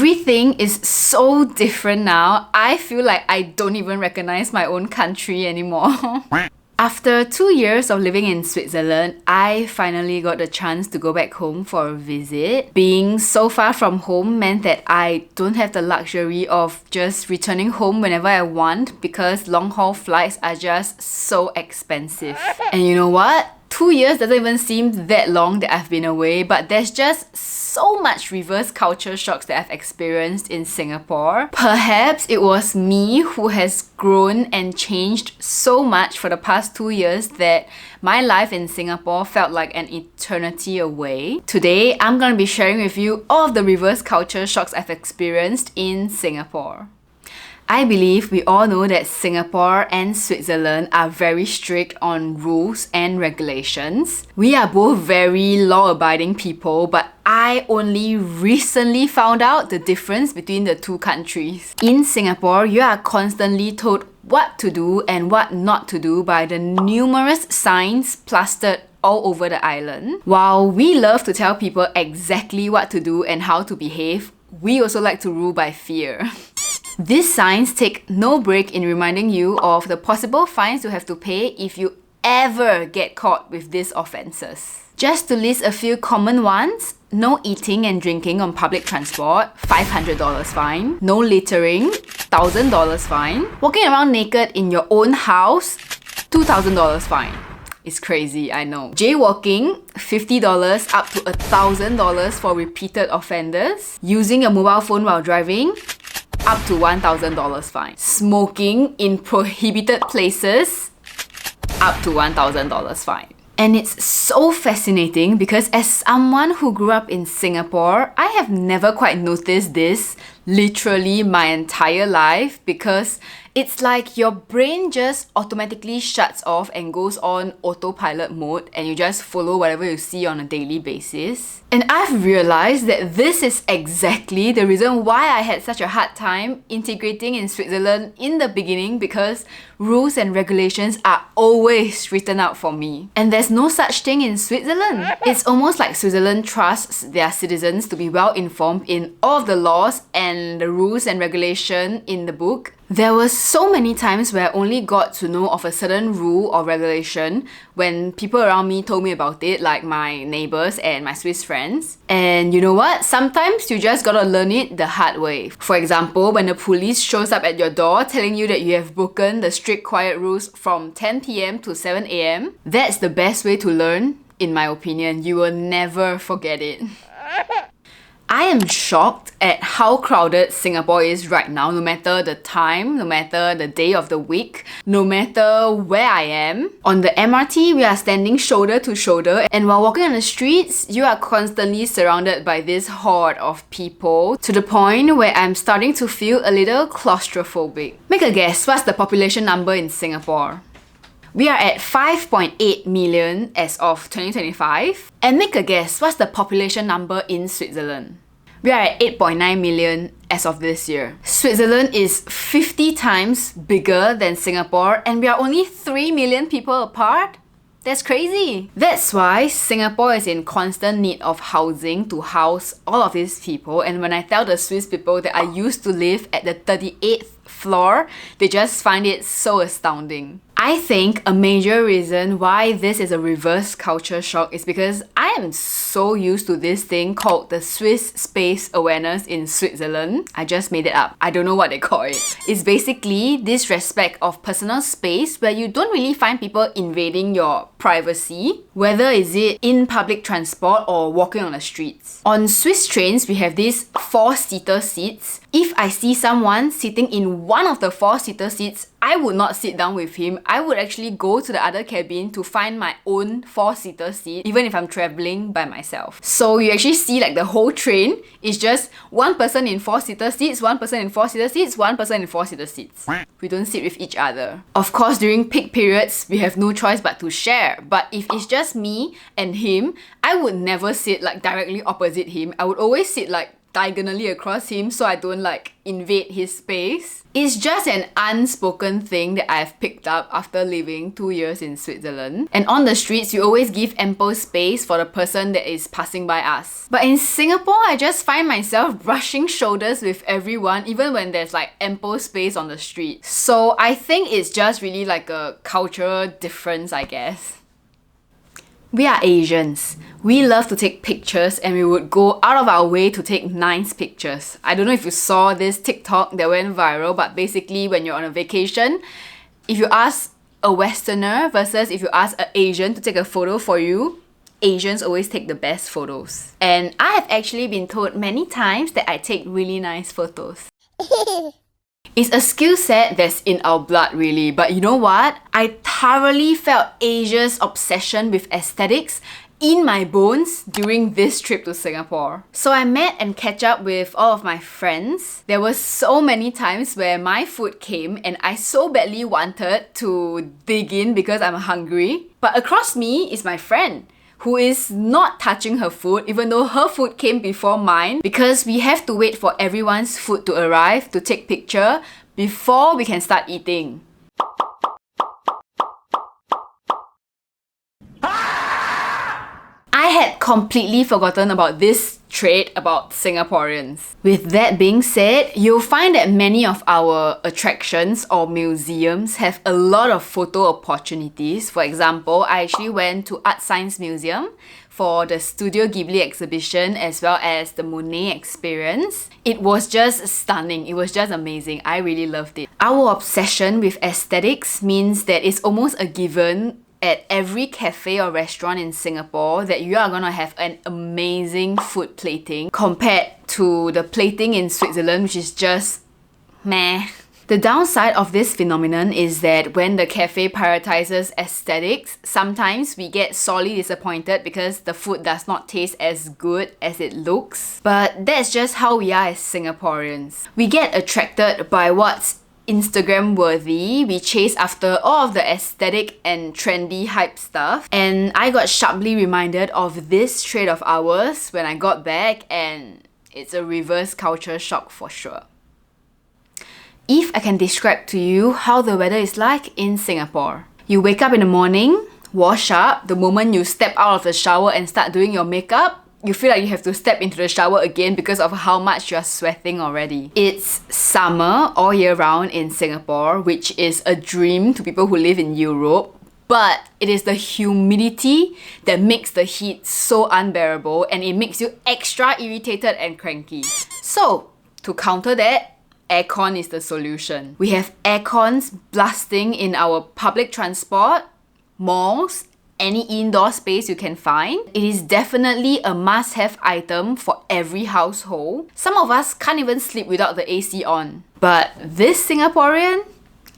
Everything is so different now. I feel like I don't even recognize my own country anymore. After 2 years of living in Switzerland, I finally got the chance to go back home for a visit. Being so far from home meant that I don't have the luxury of just returning home whenever I want because long-haul flights are just so expensive. And you know what? 2 years doesn't even seem that long that I've been away, but there's just so much reverse culture shocks that I've experienced in Singapore. Perhaps it was me who has grown and changed so much for the past 2 years that my life in Singapore felt like an eternity away. Today, I'm gonna be sharing with you all of the reverse culture shocks I've experienced in Singapore. I believe we all know that Singapore and Switzerland are very strict on rules and regulations. We are both very law-abiding people, but I only recently found out the difference between the two countries. In Singapore, you are constantly told what to do and what not to do by the numerous signs plastered all over the island. While we love to tell people exactly what to do and how to behave, we also like to rule by fear. These signs take no break in reminding you of the possible fines you have to pay if you ever get caught with these offences. Just to list a few common ones: no eating and drinking on public transport, $500 fine; no littering, $1,000 fine; walking around naked in your own house, $2,000 fine. It's crazy, I know. Jaywalking, $50 up to $1,000 for repeated offenders; using a mobile phone while driving, up to $1,000 fine; smoking in prohibited places, up to $1,000 fine. And it's so fascinating because as someone who grew up in Singapore, I have never quite noticed this literally my entire life, because it's like your brain just automatically shuts off and goes on autopilot mode and you just follow whatever you see on a daily basis. And I've realized that this is exactly the reason why I had such a hard time integrating in Switzerland in the beginning, because rules and regulations are always written out for me. And there's no such thing in Switzerland. It's almost like Switzerland trusts their citizens to be well informed in all of the laws and the rules and regulation in the book. There were so many times where I only got to know of a certain rule or regulation when people around me told me about it, like my neighbors and my Swiss friends. And you know what? Sometimes you just gotta learn it the hard way. For example, when the police shows up at your door telling you that you have broken the strict quiet rules from 10 p.m. to 7 a.m., that's the best way to learn, in my opinion. You will never forget it. I am shocked at how crowded Singapore is right now, no matter the time, no matter the day of the week, no matter where I am. On the MRT, we are standing shoulder to shoulder, and while walking on the streets, you are constantly surrounded by this horde of people, to the point where I'm starting to feel a little claustrophobic. Make a guess, what's the population number in Singapore? We are at 5.8 million as of 2025. And make a guess, what's the population number in Switzerland? We are at 8.9 million as of this year. Switzerland is 50 times bigger than Singapore, and we are only 3 million people apart? That's crazy. That's why Singapore is in constant need of housing to house all of these people. And when I tell the Swiss people that I used to live at the 38th floor, they just find it so astounding. I think a major reason why this is a reverse culture shock is because I am so used to this thing called the Swiss Space Awareness in Switzerland. I just made it up. I don't know what they call it. It's basically this respect of personal space where you don't really find people invading your privacy, whether is it in public transport or walking on the streets. On Swiss trains, we have these 4-seater seats. If I see someone sitting in one of the 4-seater seats, I would not sit down with him. I would actually go to the other cabin to find my own 4-seater seat, even if I'm traveling by myself. So you actually see like the whole train is just one person in 4-seater seats, one person in 4-seater seats, one person in 4-seater seats. We don't sit with each other. Of course, during peak periods, we have no choice but to share. But if it's just me and him, I would never sit like directly opposite him. I would always sit like diagonally across him so I don't like invade his space. It's just an unspoken thing that I've picked up after living 2 years in Switzerland. And on the streets, we always give ample space for the person that is passing by us. But in Singapore, I just find myself brushing shoulders with everyone even when there's like ample space on the street. So I think it's just really like a cultural difference, I guess. We are Asians. We love to take pictures and we would go out of our way to take nice pictures. I don't know if you saw this TikTok that went viral, but basically when you're on a vacation, if you ask a Westerner versus if you ask an Asian to take a photo for you, Asians always take the best photos. And I have actually been told many times that I take really nice photos. It's a skill set that's in our blood really, but you know what? I thoroughly felt Asia's obsession with aesthetics in my bones during this trip to Singapore. So I met and catch up with all of my friends. There were so many times where my food came and I so badly wanted to dig in because I'm hungry. But across me is my friend, who is not touching her food even though her food came before mine, because we have to wait for everyone's food to arrive to take picture before we can start eating. I had completely forgotten about this trait about Singaporeans. With that being said, you'll find that many of our attractions or museums have a lot of photo opportunities. For example, I actually went to Art Science Museum for the Studio Ghibli exhibition as well as the Monet experience. It was just stunning. It was just amazing. I really loved it. Our obsession with aesthetics means that it's almost a given at every cafe or restaurant in Singapore that you are gonna have an amazing food plating compared to the plating in Switzerland, which is just meh. The downside of this phenomenon is that when the cafe prioritizes aesthetics, sometimes we get sorely disappointed because the food does not taste as good as it looks. But that's just how we are as Singaporeans. We get attracted by what's Instagram worthy. We chase after all of the aesthetic and trendy hype stuff. And I got sharply reminded of this trait of ours when I got back, and it's a reverse culture shock for sure. If I can describe to you how the weather is like in Singapore. You wake up in the morning, wash up. The moment you step out of the shower and start doing your makeup, you feel like you have to step into the shower again because of how much you're sweating already. It's summer all year round in Singapore, which is a dream to people who live in Europe. But it is the humidity that makes the heat so unbearable, and it makes you extra irritated and cranky. So, to counter that, aircon is the solution. We have aircons blasting in our public transport, malls, any indoor space you can find. It is definitely a must-have item for every household. Some of us can't even sleep without the AC on. But this Singaporean,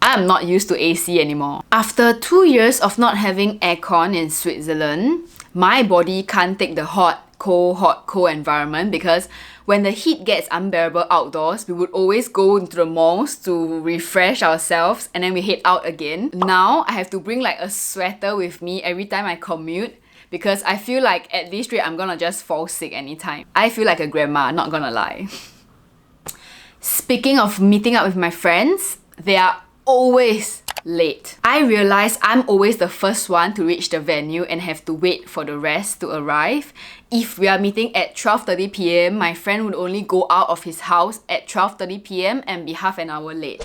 I'm not used to AC anymore. After 2 years of not having aircon in Switzerland, my body can't take the hot, cold environment, because when the heat gets unbearable outdoors, we would always go into the malls to refresh ourselves and then we head out again. Now, I have to bring like a sweater with me every time I commute because I feel like at this rate, I'm gonna just fall sick anytime. I feel like a grandma, not gonna lie. Speaking of meeting up with my friends, they are always late. I realize I'm always the first one to reach the venue and have to wait for the rest to arrive. If we are meeting at 12:30 p.m, my friend would only go out of his house at 12:30 p.m and be half an hour late.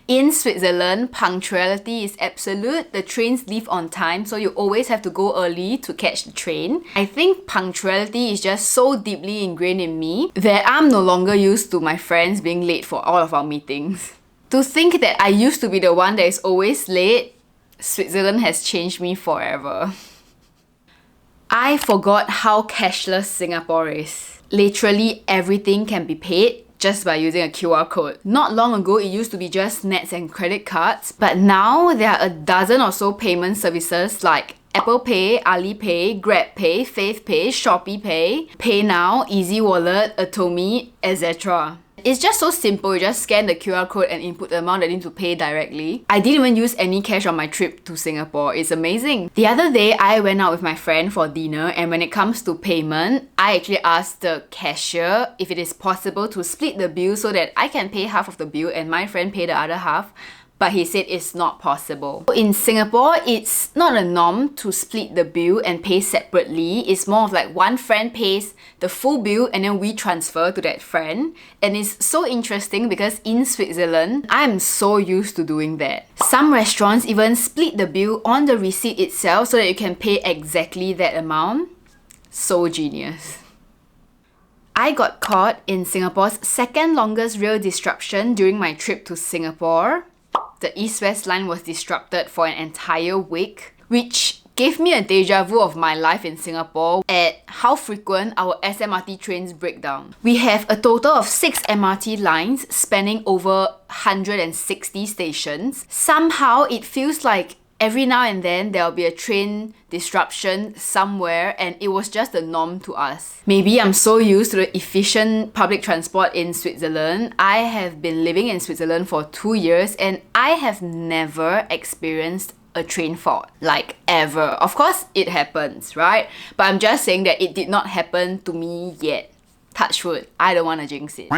In Switzerland, punctuality is absolute. The trains leave on time, so you always have to go early to catch the train. I think punctuality is just so deeply ingrained in me that I'm no longer used to my friends being late for all of our meetings. To think that I used to be the one that is always late, Switzerland has changed me forever. I forgot how cashless Singapore is. Literally everything can be paid just by using a QR code. Not long ago, it used to be just nets and credit cards, but now there are a dozen or so payment services like Apple Pay, Alipay, GrabPay, FavePay, ShopeePay, PayNow, Easy Wallet, Atomy, etc. It's just so simple. You just scan the QR code and input the amount that you need to pay directly. I didn't even use any cash on my trip to Singapore. It's amazing. The other day, I went out with my friend for dinner, and when it comes to payment, I actually asked the cashier if it is possible to split the bill so that I can pay half of the bill and my friend pay the other half. But he said it's not possible. In Singapore, it's not a norm to split the bill and pay separately. It's more of like one friend pays the full bill and then we transfer to that friend. And it's so interesting because in Switzerland, I'm so used to doing that. Some restaurants even split the bill on the receipt itself so that you can pay exactly that amount. So genius. I got caught in Singapore's second longest rail disruption during my trip to Singapore. The East-West line was disrupted for an entire week, which gave me a deja vu of my life in Singapore at how frequent our SMRT trains break down. We have a total of 6 MRT lines spanning over 160 stations. Somehow it feels like every now and then there'll be a train disruption somewhere, and it was just the norm to us. Maybe I'm so used to the efficient public transport in Switzerland. I have been living in Switzerland for 2 years and I have never experienced a train fault, like ever. Of course it happens, right? But I'm just saying that it did not happen to me yet. Touch wood, I don't want to jinx it.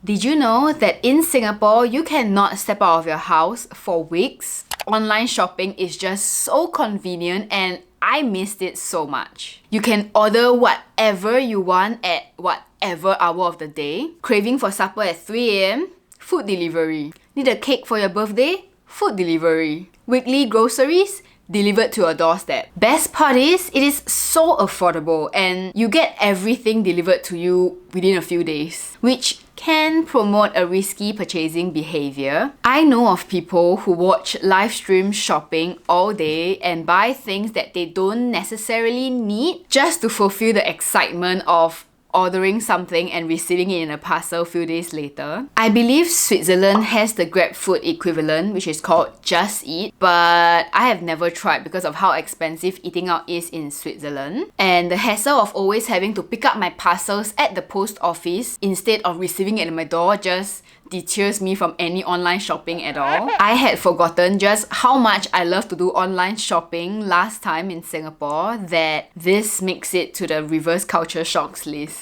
Did you know that in Singapore, you cannot step out of your house for weeks? Online shopping is just so convenient and I missed it so much. You can order whatever you want at whatever hour of the day. Craving for supper at 3 AM? Food delivery. Need a cake for your birthday? Food delivery. Weekly groceries? Delivered to your doorstep. Best part is, it is so affordable and you get everything delivered to you within a few days, which can promote a risky purchasing behavior. I know of people who watch live stream shopping all day and buy things that they don't necessarily need just to fulfill the excitement of ordering something and receiving it in a parcel a few days later. I believe Switzerland has the GrabFood equivalent, which is called Just Eat, but I have never tried because of how expensive eating out is in Switzerland. And the hassle of always having to pick up my parcels at the post office instead of receiving it at my door just deters me from any online shopping at all. I had forgotten just how much I love to do online shopping last time in Singapore that this makes it to the reverse culture shocks list.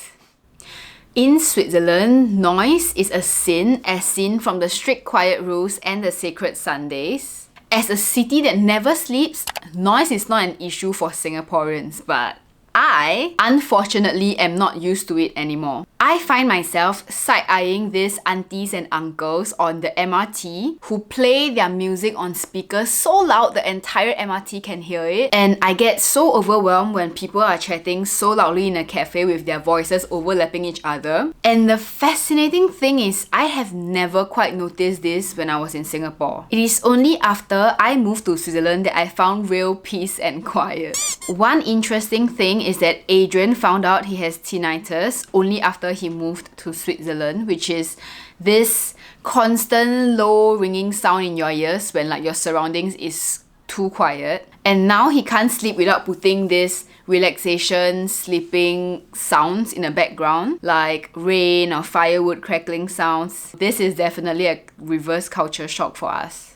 In Switzerland, noise is a sin as seen from the strict quiet rules and the sacred Sundays. As a city that never sleeps, noise is not an issue for Singaporeans, but I, unfortunately, am not used to it anymore. I find myself side-eyeing these aunties and uncles on the MRT who play their music on speakers so loud the entire MRT can hear it. And I get so overwhelmed when people are chatting so loudly in a cafe with their voices overlapping each other. And the fascinating thing is, I have never quite noticed this when I was in Singapore. It is only after I moved to Switzerland that I found real peace and quiet. One interesting thing is that Adrian found out he has tinnitus only after he moved to Switzerland, which is this constant low ringing sound in your ears when like your surroundings is too quiet. And now he can't sleep without putting this relaxation, sleeping sounds in the background, like rain or firewood crackling sounds. This is definitely a reverse culture shock for us.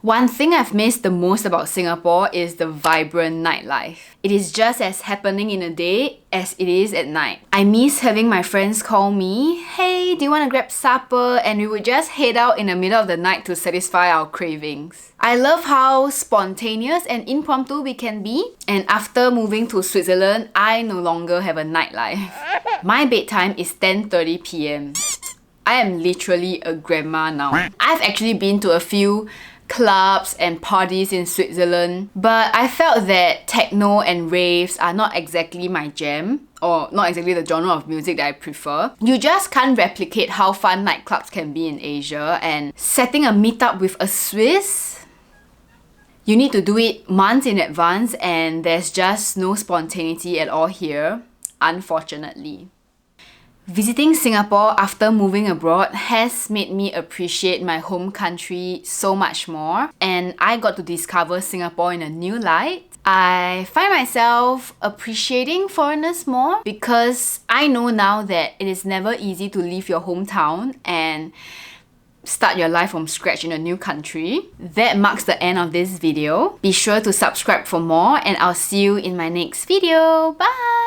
One thing I've missed the most about Singapore is the vibrant nightlife. It is just as happening in the day as it is at night. I miss having my friends call me, "Hey, do you want to grab supper?" And we would just head out in the middle of the night to satisfy our cravings. I love how spontaneous and impromptu we can be. And after moving to Switzerland, I no longer have a nightlife. My bedtime is 10:30 PM. I am literally a grandma now. I've actually been to a few clubs and parties in Switzerland, but I felt that techno and raves are not exactly my jam, or not exactly the genre of music that I prefer. You just can't replicate how fun nightclubs can be in Asia, and setting a meetup with a Swiss, you need to do it months in advance, and there's just no spontaneity at all here, unfortunately. Visiting Singapore after moving abroad has made me appreciate my home country so much more, and I got to discover Singapore in a new light. I find myself appreciating foreigners more because I know now that it is never easy to leave your hometown and start your life from scratch in a new country. That marks the end of this video. Be sure to subscribe for more and I'll see you in my next video. Bye!